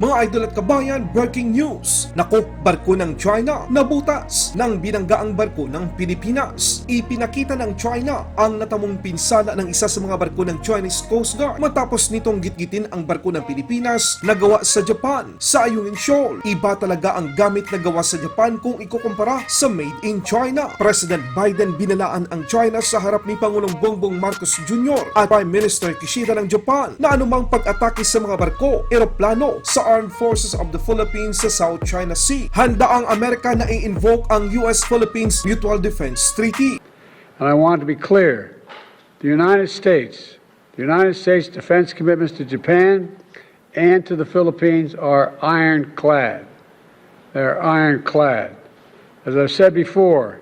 Mga idol at kabayan, breaking news. Naku, barko ng China na butas ng binanggaang barko ng Pilipinas. Ipinakita ng China ang natamong pinsala ng isa sa mga barko ng Chinese Coast Guard matapos nitong gitgitin ang barko ng Pilipinas na gawa sa Japan sa Ayungin Shoal. Iba talaga ang gamit na gawa sa Japan kung ikukumpara sa made in China. President Biden binalaan ang China sa harap ni Pangulong Bongbong Marcos Jr. at Prime Minister Kishida ng Japan na anumang pag-atake sa mga barko, eroplano sa Armed Forces of the Philippines sa South China Sea. Handa ang Amerika na i-invoke ang US-Philippines Mutual Defense Treaty. And I want to be clear, the United States defense commitments to Japan and to the Philippines are ironclad. They're ironclad. As I've said before,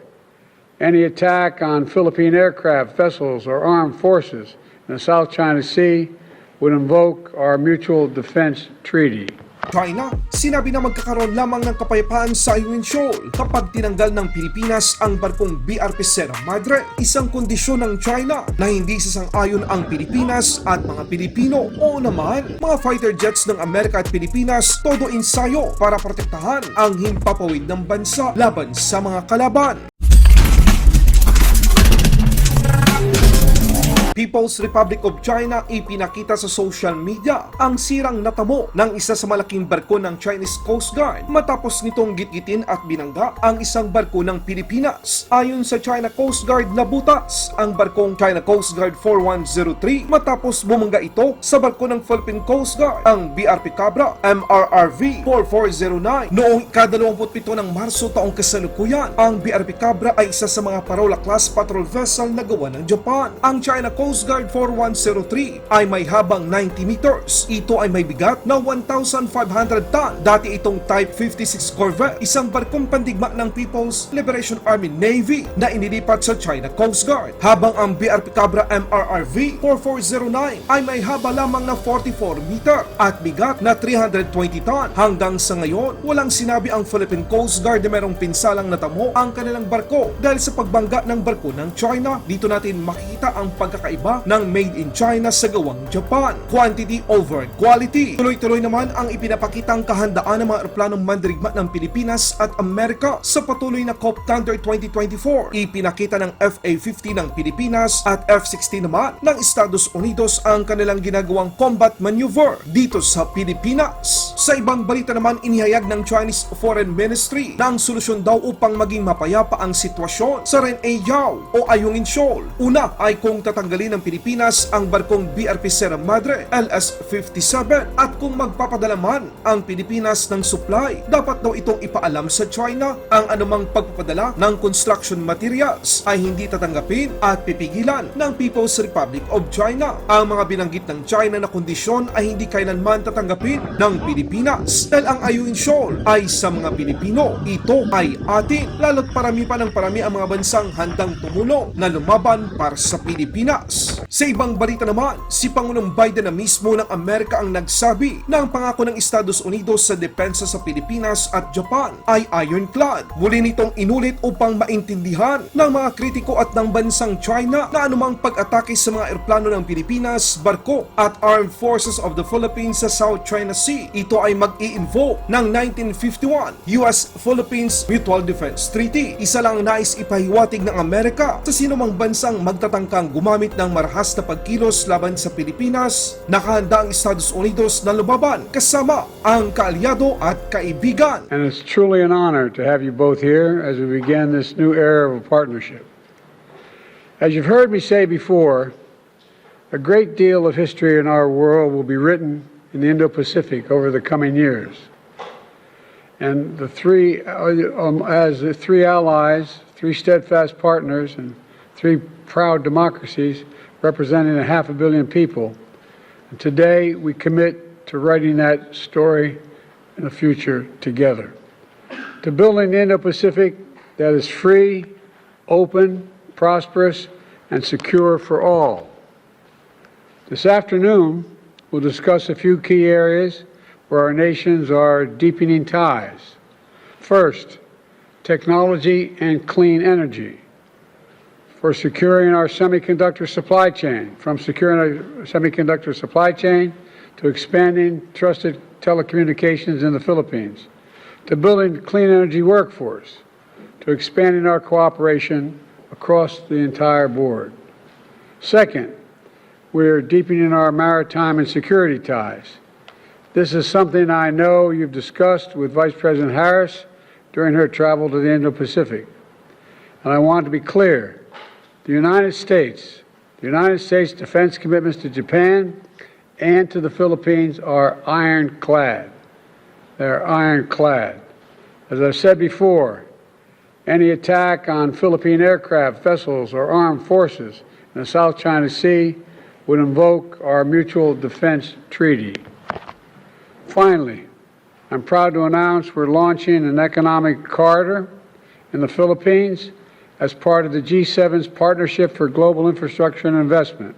any attack on Philippine aircraft, vessels, or armed forces in the South China Sea would invoke our Mutual Defense Treaty. China, sinabi na magkakaroon lamang ng kapayapaan sa Ayungin Shoal kapag tinanggal ng Pilipinas ang barkong BRP Sierra Madre. Isang kondisyon ng China na hindi sasang-ayon ang Pilipinas at mga Pilipino. O naman, mga fighter jets ng Amerika at Pilipinas todo ensayo para protektahan ang himpapawid ng bansa laban sa mga kalaban. People's Republic of China ipinakita sa social media ang sirang natamo ng isa sa malaking barko ng Chinese Coast Guard matapos nitong gitgitin at binangga ang isang barko ng Pilipinas. Ayon sa China Coast Guard na butas ang barkong China Coast Guard 4103 matapos bumangga ito sa barko ng Philippine Coast Guard, ang BRP Cabra MRRV 4409. Noong ika-27 ng Marso taong kasalukuyan, ang BRP Cabra ay isa sa mga Parola class patrol vessel na gawa ng Japan. Ang China Coast Guard 4103 ay may habang 90 meters. Ito ay may bigat na 1,500 ton. Dati itong Type 56 Corvette, isang barkong pandigma ng People's Liberation Army Navy na inilipat sa China Coast Guard. Habang ang BRP Cabra MRRV 4409 ay may haba lamang na 44 meter at bigat na 320 ton. Hanggang sa ngayon, walang sinabi ang Philippine Coast Guard na merong pinsalang natamo ang kanilang barko dahil sa pagbangga ng barko ng China. Dito natin makikita ang pagkakaiba ng made in China sa gawang Japan. Quantity over quality. Tuloy-tuloy naman ang ipinapakitang kahandaan ng mga eroplanong mandirigma ng Pilipinas at Amerika sa patuloy na COP Thunder 2024. Ipinakita ng FA-50 ng Pilipinas at F-16 naman ng Estados Unidos ang kanilang ginagawang combat maneuver dito sa Pilipinas. Sa ibang balita naman, inihayag ng Chinese Foreign Ministry na ang solusyon daw upang maging mapayapa ang sitwasyon sa Ren-Eyao o Ayungin Shoal. Una ay kung tatanggalin ng Pilipinas ang barkong BRP Sierra Madre LS-57 at kung magpapadala man ang Pilipinas ng supply, dapat daw itong ipaalam sa China. Ang anumang pagpapadala ng construction materials ay hindi tatanggapin at pipigilan ng People's Republic of China. Ang mga binanggit ng China na kondisyon ay hindi kailanman tatanggapin ng Pilipinas dahil ang Ayungin Shoal ay sa mga Pilipino. Ito ay atin, lalo't parami pa ng parami ang mga bansang handang tumulong na lumaban para sa Pilipinas. Sa ibang balita naman, si Pangulong Biden na mismo ng Amerika ang nagsabi na ang pangako ng Estados Unidos sa depensa sa Pilipinas at Japan ay ironclad. Muli nitong inulit upang maintindihan ng mga kritiko at ng bansang China na anumang pag-atake sa mga eroplano ng Pilipinas, barko at Armed Forces of the Philippines sa South China Sea, ito ay mag-i-invoke ng 1951 US-Philippines Mutual Defense Treaty. Isa lang nais ipahiwatig ng Amerika sa sinumang bansang magtatangkang gumamit ng marahas na pagkilos laban sa Pilipinas. Nakahanda ang Estados Unidos na lumaban kasama ang kaalyado at kaibigan. And it's truly an honor to have you both here as we begin this new era of a partnership. As you've heard me say before, a great deal of history in our world will be written in the Indo-Pacific over the coming years. And as the three allies, three steadfast partners, and three proud democracies representing 500 million people. And today we commit to writing that story in the future together. To building the Indo-Pacific that is free, open, prosperous, and secure for all. This afternoon, we'll discuss a few key areas where our nations are deepening ties. First, technology and clean energy. For securing our semiconductor supply chain, from securing our semiconductor supply chain to expanding trusted telecommunications in the Philippines, to building a clean energy workforce, to expanding our cooperation across the entire board. Second, we're deepening our maritime and security ties. This is something I know you've discussed with Vice President Harris during her travel to the Indo-Pacific. And I want to be clear, the United States defense commitments to Japan and to the Philippines are ironclad. They're ironclad. As I've said before, any attack on Philippine aircraft, vessels, or armed forces in the South China Sea would invoke our Mutual Defense Treaty. Finally, I'm proud to announce we're launching an economic corridor in the Philippines as part of the G7's Partnership for Global Infrastructure and Investment.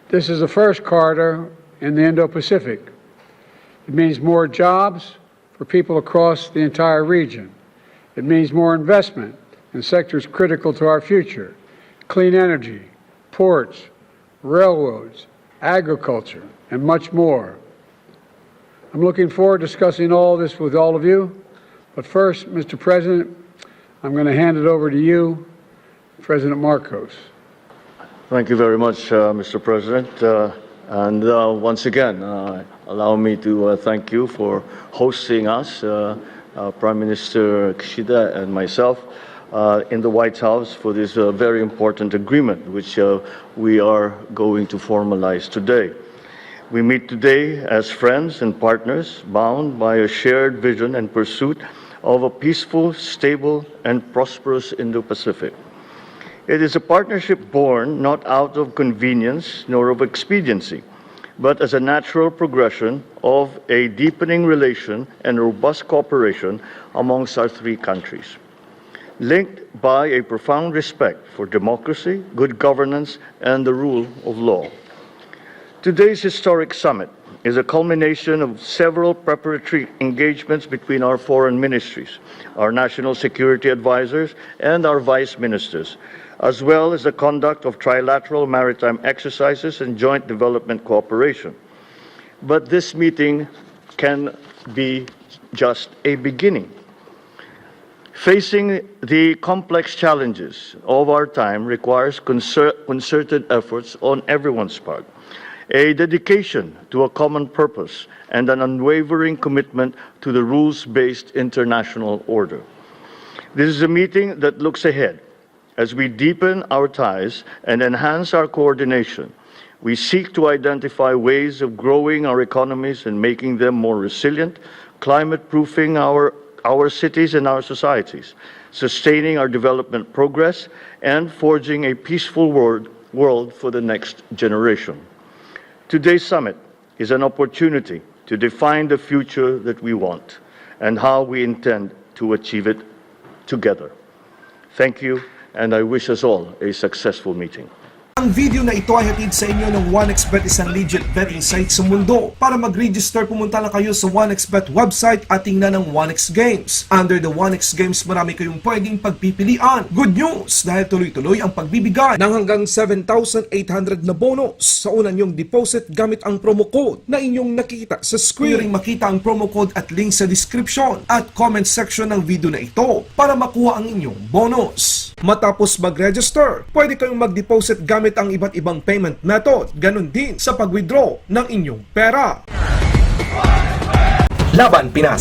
This is the first corridor in the Indo-Pacific. It means more jobs for people across the entire region. It means more investment in sectors critical to our future: clean energy, ports, railroads, agriculture, and much more. I'm looking forward to discussing all this with all of you. But first, Mr. President, I'm going to hand it over to you, President Marcos. Thank you very much, Mr. President. Once again, allow me to thank you for hosting us, Prime Minister Kishida and myself, in the White House for this very important agreement, which we are going to formalize today. We meet today as friends and partners bound by a shared vision and pursuit of a peaceful, stable, and prosperous Indo-Pacific. It is a partnership born not out of convenience nor of expediency, but as a natural progression of a deepening relation and robust cooperation amongst our three countries, linked by a profound respect for democracy, good governance, and the rule of law. Today's historic summit is a culmination of several preparatory engagements between our foreign ministries, our national security advisors, and our vice ministers, as well as the conduct of trilateral maritime exercises and joint development cooperation. But this meeting can be just a beginning. Facing the complex challenges of our time requires concerted efforts on everyone's part, a dedication to a common purpose, and an unwavering commitment to the rules-based international order. This is a meeting that looks ahead. As we deepen our ties and enhance our coordination, we seek to identify ways of growing our economies and making them more resilient, climate-proofing our cities and our societies, sustaining our development progress, and forging a peaceful world for the next generation. Today's summit is an opportunity to define the future that we want and how we intend to achieve it together. Thank you, and I wish us all a successful meeting. Ang video na ito ay hatid sa inyo ng 1xBet, isang legit betting site sa mundo. Para mag-register, pumunta lang kayo sa 1xBet website at tingnan ng 1x Games. Under the 1x Games, marami kayong pwedeng pagpipilian. Good news! Dahil tuloy-tuloy ang pagbibigay ng hanggang 7,800 na bonus sa unang nyong deposit gamit ang promo code na inyong nakikita sa screen. Ring makita ang promo code at link sa description at comment section ng video na ito para makuha ang inyong bonus. Matapos mag-register, pwede kayong mag-deposit gamit ang iba't ibang payment method. Ganon din sa pag-withdraw ng inyong pera. Laban Pinas!